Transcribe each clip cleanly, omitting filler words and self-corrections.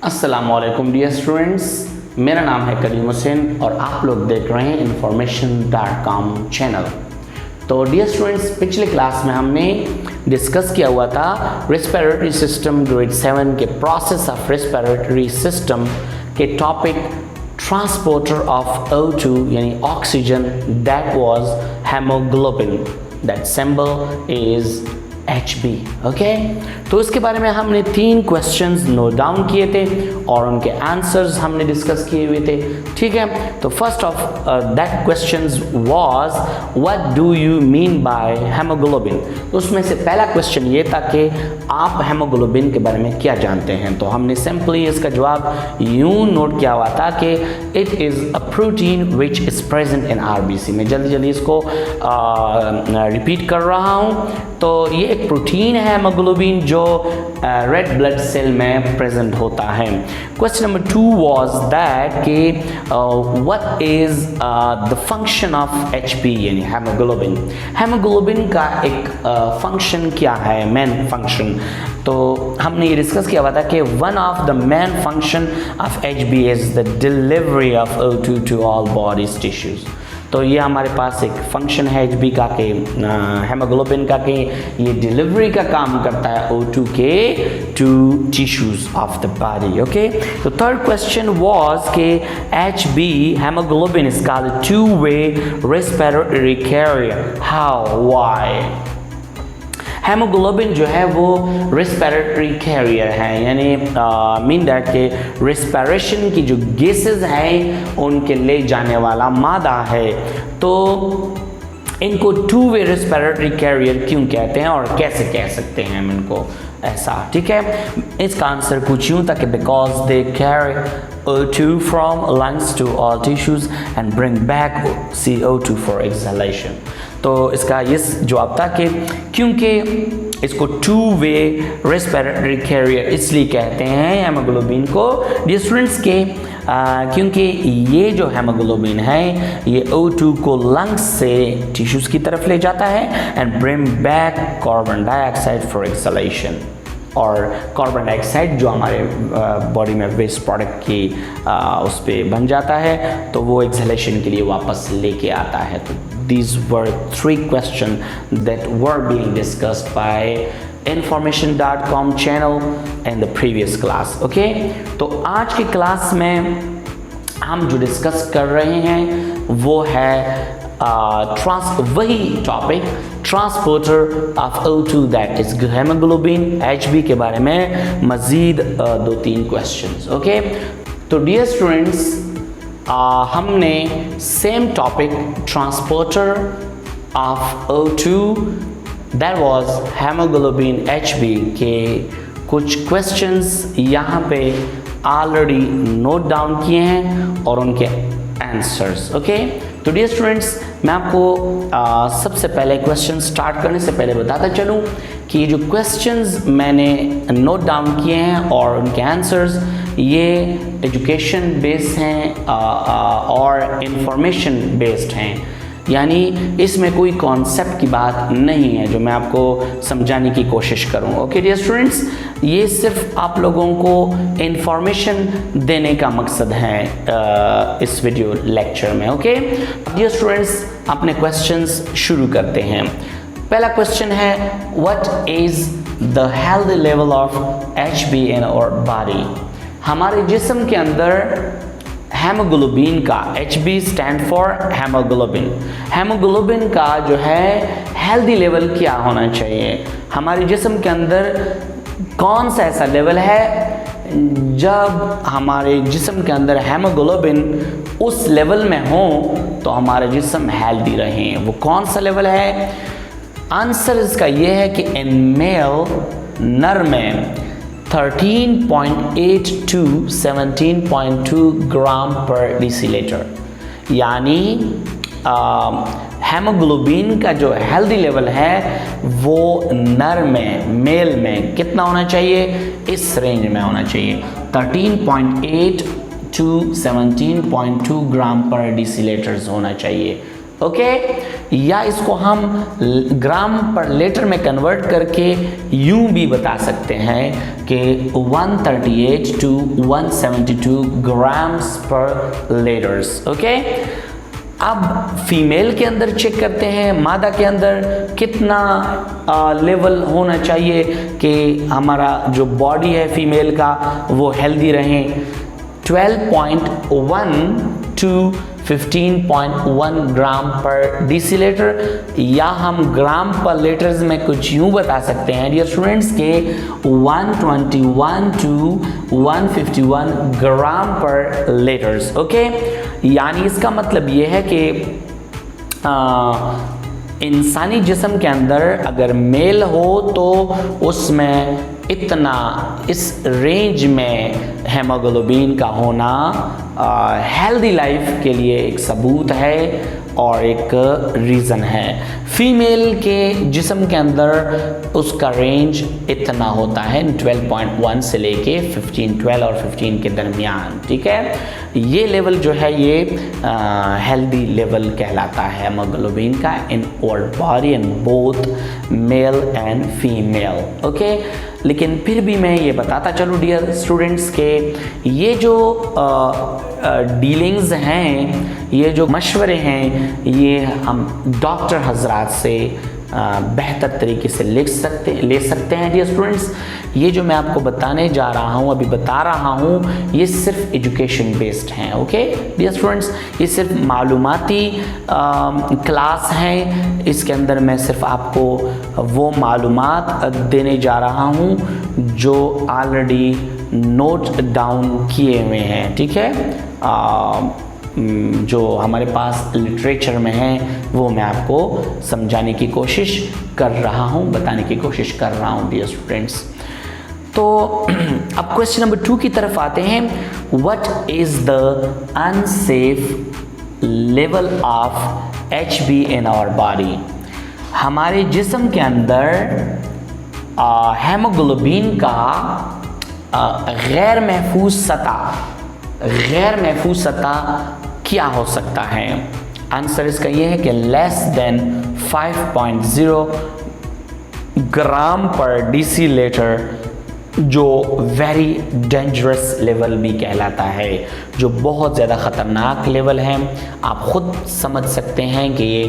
अस्सलामुअलैकुम dear students, मेरा नाम है करीम हुसैन और आप लोग देख रहे हैं information.com चैनल। तो डियर स्टूडेंट्स, पिछले क्लास में हमने डिस्कस किया हुआ था रेस्पिरेटरी सिस्टम ग्रेड 7 के प्रोसेस ऑफ रेस्पिरेटरी सिस्टम के टॉपिक ट्रांसपोर्टर ऑफ O2 यानी oxygen, that was haemoglobin, that symbol is HB। Okay, तो इसके बारे में हमने 3 क्वेश्चंस नोट डाउन किए थे और उनके आंसर्स हमने डिस्कस किए हुए थे। ठीक है, तो first of that questions was what do you mean by haemoglobin. उसमें से पहला क्वेश्चन ये था कि आप हेमोग्लोबिन के बारे में क्या जानते हैं। तो हमने सिंपली इसका जवाब यूं नोट किया हुआ था कि it is a protein which is present in RBC। मैं जल्दी जल्दी इसको रिपीट कर रहा हूँ। तो ये एक प्रोटीन है हेमोग्लोबिन जो रेड ब्लड सेल में प्रेजेंट होता है। क्वेश्चन नंबर 2 वाज दैट कि what is the function of HB यानी हेमोग्लोबिन। हेमोग्लोबिन का एक फंक्शन क्या है, मेन फंक्शन। तो हमने ये डिस्कस किया हुआ था कि one of the main function of HB is the delivery of O2 to all bodies tissues. तो ये हमारे पास एक फंक्शन है HB का कि हेमोग्लोबिन का कि ये डिलीवरी का काम करता है O2 के to tissues of the body. Okay, तो थर्ड क्वेश्चन वाज कि HB haemoglobin is called two way respiratory carrier, how, why. Haemoglobin जो है वो रेस्पिरेटरी कैरियर है, यानी मीन दैट के रेस्पिरेशन की जो गैसेस हैं उनके ले जाने वाला मादा है। तो इनको टू-वे रेस्पिरेटरी कैरियर क्यों कहते हैं और कैसे कह सकते हैं हम इनको ऐसा। ठीक है, इसका आंसर कुछ यूँ था कि because they carry O2 from lungs to all tissues and bring back CO2 for exhalation। तो इसका ये जवाब था कि क्योंकि इसको टू-वे रेस्पिरेटरी कैरियर इसलिए कहते हैं हेमोग्लोबिन को डियर स्टूडेंट्स के क्योंकि ये जो हेमोग्लोबिन है ये O2 को लंग्स से टिश्यूज़ की तरफ ले जाता है and bring back carbon dioxide for exhalation. और कार्बन डाइऑक्साइड जो हमारे बॉडी में वेस्ट प्रोडक्ट की उस पर बन जाता है तो वो एक्सहेलेशन के लिए वापस लेके आता है। तो these were 3 questions that were being discussed by information.com channel in the previous class। okay, तो आज की क्लास में हम जो डिस्कस कर रहे हैं वो है वही topic transporter of O2 that is haemoglobin HB के बारे में मज़ीद 2-3 क्वेश्चंस। ओके, तो डियर स्टूडेंट्स, हमने same topic transporter of O2 that was haemoglobin HB के कुछ क्वेश्चंस यहाँ पे ऑलरेडी नोट डाउन किए हैं और उनके आंसर्स। ओके, तो डियर स्टूडेंट्स, मैं आपको सबसे पहले क्वेश्चन स्टार्ट करने से पहले बताता चलूँ कि ये जो क्वेश्चंस मैंने नोट डाउन किए हैं और उनके आंसर्स ये एजुकेशन बेस्ड हैं और इंफॉर्मेशन बेस्ड हैं, यानी इसमें कोई कॉन्सेप्ट की बात नहीं है जो मैं आपको समझाने की कोशिश करूँ। ओके डियर स्टूडेंट्स, ये सिर्फ आप लोगों को इंफॉर्मेशन देने का मकसद है इस वीडियो लेक्चर में। ओके डियर स्टूडेंट्स, अपने क्वेश्चंस शुरू करते हैं। पहला क्वेश्चन है what is the healthy level of HB in our body. हमारे जिस्म के अंदर हेमोग्लोबिन का HB stand for haemoglobin. Haemoglobin का जो है हेल्दी लेवल क्या होना चाहिए, हमारे जिस्म के अंदर कौन सा ऐसा लेवल है जब हमारे जिस्म के अंदर हेमोग्लोबिन उस लेवल में हो तो हमारा जिस्म हेल्दी रहे, वो कौन सा लेवल है। आंसर इसका ये है कि इन मेल, नर में 13.8 to 17.2 ग्राम पर डेसीलीटर, यानी हेमोग्लोबिन का जो हेल्दी लेवल है वो नर में, मेल में कितना होना चाहिए, इस रेंज में होना चाहिए 13.8 to 17.2 ग्राम पर डेसीलीटर होना चाहिए। ओके, या इसको हम ग्राम पर लीटर में कन्वर्ट करके यूं भी बता सकते हैं कि 138 to 172 ग्राम्स पर लीटर्स। ओके, अब फीमेल के अंदर चेक करते हैं, मादा के अंदर कितना लेवल होना चाहिए कि हमारा जो बॉडी है फीमेल का वो हेल्दी रहे। 12.1 to 15.1 ग्राम पर डेसीलीटर, या हम ग्राम पर लीटर्स में कुछ यूं बता सकते हैं डियर स्टूडेंट्स के 121 to 151 ग्राम पर लीटर्स। ओके, यानी इसका मतलब ये है कि इंसानी जिस्म के अंदर अगर मेल हो तो उसमें इतना इस रेंज में हेमोग्लोबिन का होना हेल्दी लाइफ के लिए एक सबूत है और एक रीज़न है। फीमेल के जिस्म के अंदर उसका रेंज इतना होता है 12.1 से लेके 12 और 15 के दरमियान। ठीक है, ये लेवल जो है ये हेल्दी लेवल कहलाता है हेमोग्लोबिन का in our body in both male and female. Okay, लेकिन फिर भी मैं ये बताता चलूँ डियर स्टूडेंट्स के ये जो डीलिंग्स हैं, ये जो मशवरे हैं, ये हम डॉक्टर हजरात से बेहतर तरीके से ले सकते हैं डियर स्टूडेंट्स। ये जो मैं आपको बताने जा रहा हूँ, अभी बता रहा हूँ, ये सिर्फ एजुकेशन बेस्ड हैं। ओके डियर स्टूडेंट्स, ये सिर्फ मालूमाती क्लास हैं। इसके अंदर मैं सिर्फ आपको वो मालूमात देने जा रहा हूँ जो ऑलरेडी नोट डाउन किए हुए हैं। ठीक है, जो हमारे पास लिटरेचर में है वो मैं आपको समझाने की कोशिश कर रहा हूँ, बताने की कोशिश कर रहा हूँ डियर स्टूडेंट्स। तो अब क्वेश्चन नंबर 2 की तरफ आते हैं। What is the unsafe level of HB in our body? हमारे जिस्म के अंदर हेमोग्लोबिन का गैर महफूज सतह क्या हो सकता है? आंसर इसका ये है कि लेस देन 5.0 ग्राम पर डेसीलीटर, जो वेरी डेंजरस लेवल भी कहलाता है, जो बहुत ज़्यादा ख़तरनाक लेवल है। आप ख़ुद समझ सकते हैं कि ये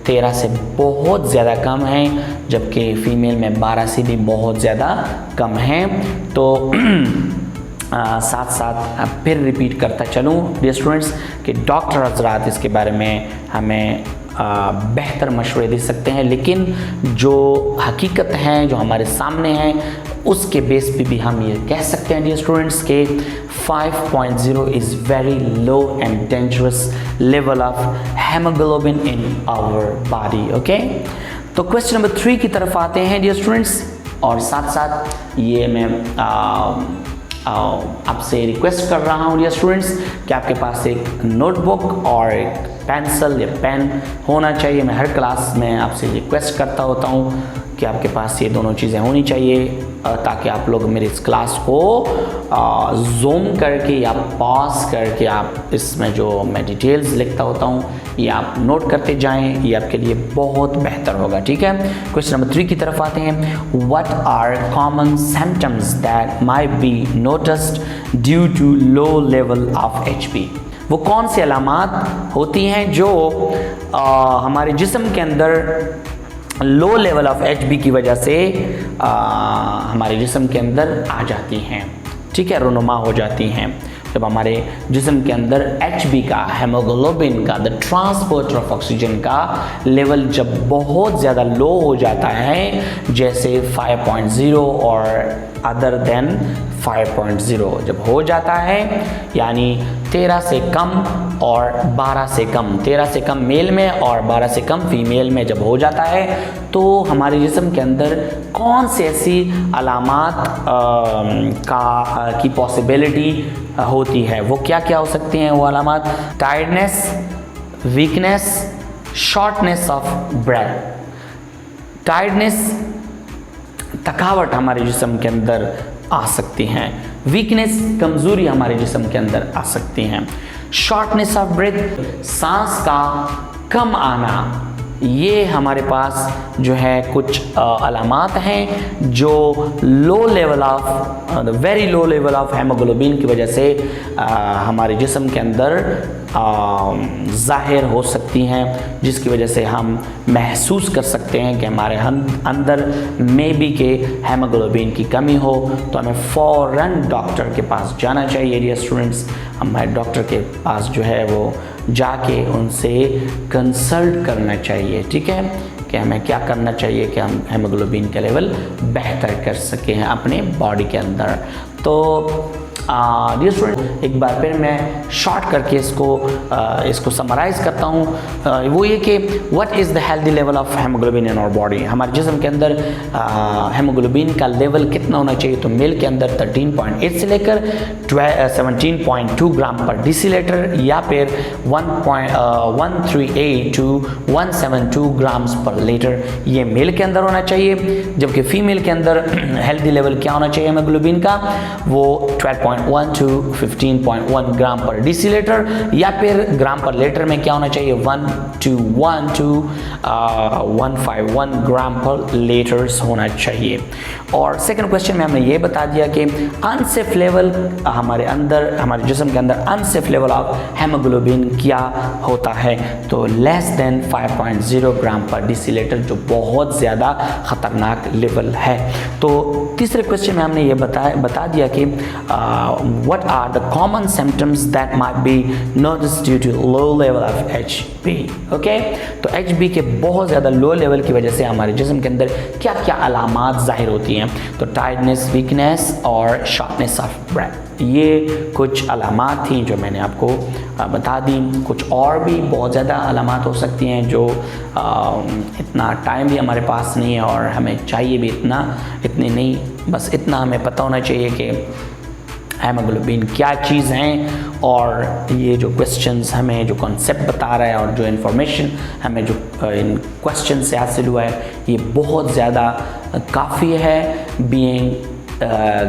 13 से बहुत ज़्यादा कम है, जबकि फ़ीमेल में 12 से भी बहुत ज़्यादा कम है। तो साथ साथ फिर रिपीट करता चलूँ डियर स्टूडेंट्स कि डॉक्टर हजरात इसके बारे में हमें बेहतर मशवरे दे सकते हैं, लेकिन जो हकीकत है, जो हमारे सामने है, उसके बेस पे भी हम ये कह सकते हैं डियर स्टूडेंट्स के 5.0 is very low and dangerous level of haemoglobin in our body. Okay, तो क्वेश्चन नंबर 3 की तरफ आते हैं डियर स्टूडेंट्स, और साथ साथ ये मैं आपसे रिक्वेस्ट कर रहा हूँ डियर स्टूडेंट्स कि आपके पास एक नोटबुक और एक पेंसिल या पेन होना चाहिए। मैं हर क्लास में आपसे रिक्वेस्ट करता होता हूँ कि आपके पास ये दोनों चीज़ें होनी चाहिए, ताकि आप लोग मेरी इस क्लास को जूम करके या पॉज करके आप इसमें जो मैं डिटेल्स लिखता होता हूँ ये आप नोट करते जाएं, ये आपके लिए बहुत बेहतर होगा। ठीक है, क्वेश्चन नंबर 3 की तरफ आते हैं। What are common symptoms that might be noticed due to low level of HB? वो कौन सी अलामात होती हैं जो हमारे जिस्म के अंदर लो लेवल ऑफ HB की वजह से हमारे जिस्म के अंदर आ जाती हैं? ठीक है, रुनुमा हो जाती हैं। जब हमारे जिस्म के अंदर HB का, हेमोग्लोबिन का, द ट्रांसपोर्टर ऑफ ऑक्सीजन का लेवल जब बहुत ज़्यादा लो हो जाता है, जैसे 5.0 और अदर देन 5.0 जब हो जाता है, यानी 13 से कम और 12 से कम, 13 से कम मेल में और 12 से कम फीमेल में जब हो जाता है, तो हमारे जिस्म के अंदर कौन सी ऐसी अलामात की पॉसिबिलिटी होती है? वो क्या क्या हो सकती हैं वो अलामात? Tiredness, weakness, shortness of breath. Tiredness, थकावट हमारे जिस्म के अंदर आ सकती हैं। वीकनेस, कमज़ोरी हमारे जिस्म के अंदर आ सकती हैं। शॉर्टनेस ऑफ ब्रेथ, सांस का कम आना, ये हमारे पास जो है कुछ अलामात हैं जो लो level of very low level of haemoglobin की वजह से हमारे जिस्म के अंदर ज़ाहिर हो सकती हैं, जिसकी वजह से हम महसूस कर सकते हैं कि हमारे अंदर में भी के हेमोग्लोबिन की कमी हो। तो हमें फ़ौरन डॉक्टर के पास जाना चाहिए डियर स्टूडेंट्स। हमारे डॉक्टर के पास जो है वो जाके उनसे कंसल्ट करना चाहिए, ठीक है, कि हमें क्या करना चाहिए कि हम हेमोग्लोबिन का लेवल बेहतर कर सकें अपने बॉडी के अंदर। तो डियर स्टूडेंट, एक बार फिर मैं शॉर्ट करके इसको समराइज़ करता हूँ। वो ये कि what is the healthy level of haemoglobin in our body. हमारे जिस्म के अंदर हेमोग्लोबिन का लेवल कितना होना चाहिए? तो मेल के अंदर 13.8 से लेकर 17.2 ग्राम पर डिसीलीटर या फिर 138 टू 172 ग्राम्स पर लीटर, ये मेल के अंदर होना चाहिए। जबकि फीमेल के अंदर हेल्दी लेवल क्या होना चाहिए हेमोग्लोबिन का? वो 12.1 टू 15.1 ग्राम पर डिसीलीटर या फिर ग्राम पर लीटर में क्या होना चाहिए? 1 टू 151 ग्राम पर लीटर्स होना चाहिए। और सेकंड क्वेश्चन में हमने ये बता दिया कि अनसेफ लेवल हमारे जिस्म के अंदर अनसेफ लेवल ऑफ हेमोग्लोबिन क्या होता है? तो लेस देन 5.0 ग्राम पर डिसीलीटर, जो बहुत ज़्यादा ख़तरनाक लेवल है। तो तीसरे क्वेश्चन में हमने ये बता दिया कि what are the common symptoms that might be noticed due to low level of HB? Okay, तो HB के बहुत ज़्यादा लो लेवल की वजह से हमारे जिस्म के अंदर क्या क्या अलामात ज़ाहिर होती हैं? तो टायर्डनेस, वीकनेस और शॉर्टनेस ऑफ ब्रेथ, ये कुछ अलामात थी जो मैंने आपको बता दी। कुछ और भी बहुत ज़्यादा अलामात हो सकती हैं जो इतना टाइम भी हमारे पास नहीं है और हमें चाहिए भी इतनी नहीं, बस इतना हमें पता होना चाहिए कि हेमोग्लोबिन क्या चीज़ हैं और ये जो क्वेश्चंस हमें जो कॉन्सेप्ट बता रहा है और जो इन्फॉर्मेशन हमें जो इन क्वेश्चन से हासिल हुआ है, ये बहुत ज़्यादा काफ़ी है बीइंग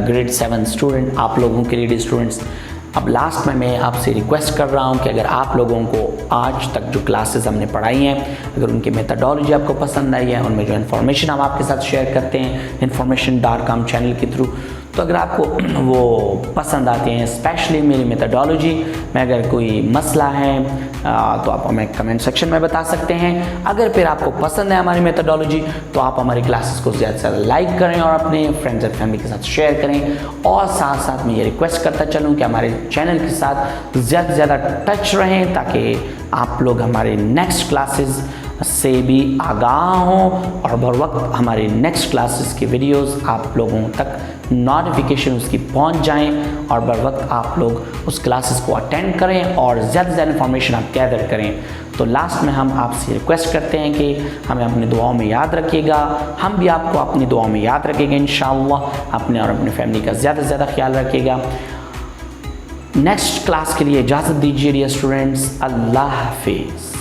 ग्रेड 7 स्टूडेंट, आप लोगों के लिए स्टूडेंट्स। अब लास्ट में मैं आपसे रिक्वेस्ट कर रहा हूँ कि अगर आप लोगों को आज तक जो क्लासेस हमने पढ़ाई हैं, अगर उनकी मेथडोलॉजी आपको पसंद आई है, उनमें जो इन्फॉर्मेशन हम आपके साथ शेयर करते हैं information.com चैनल के थ्रू, तो अगर आपको वो पसंद आते हैं, स्पेशली मेरी मेथडोलॉजी में अगर कोई मसला है तो आप हमें कमेंट सेक्शन में बता सकते हैं। अगर फिर आपको पसंद है हमारी मेथडोलॉजी तो आप हमारी क्लासेस को ज़्यादा से ज़्यादा लाइक करें और अपने फ्रेंड्स और फैमिली के साथ शेयर करें। और साथ साथ मैं ये रिक्वेस्ट करता चलूँ कि हमारे चैनल के साथ ज़्यादा से ज़्यादा टच रहें ताकि आप लोग हमारे नेक्स्ट क्लासेस से भी आगाह हों और बर वक्त हमारी नेक्स्ट क्लासेस की वीडियोस आप लोगों तक नोटिफिकेशन उसकी पहुंच जाएं और बर वक्त आप लोग उस क्लासेस को अटेंड करें और ज़्यादा से ज़्यादा इन्फॉर्मेशन आप गैदर करें। तो लास्ट में हम आपसे रिक्वेस्ट करते हैं कि हमें अपनी दुआओं में याद रखिएगा, हम भी आपको अपनी दुआओं में याद रखेंगे इंशाअल्लाह। अपने और अपनी फैमिली का ज़्यादा से ज़्यादा ख्याल रखिएगा। नेक्स्ट क्लास के लिए इजाज़त दीजिए डियर स्टूडेंट्स, अल्लाह हाफिज़।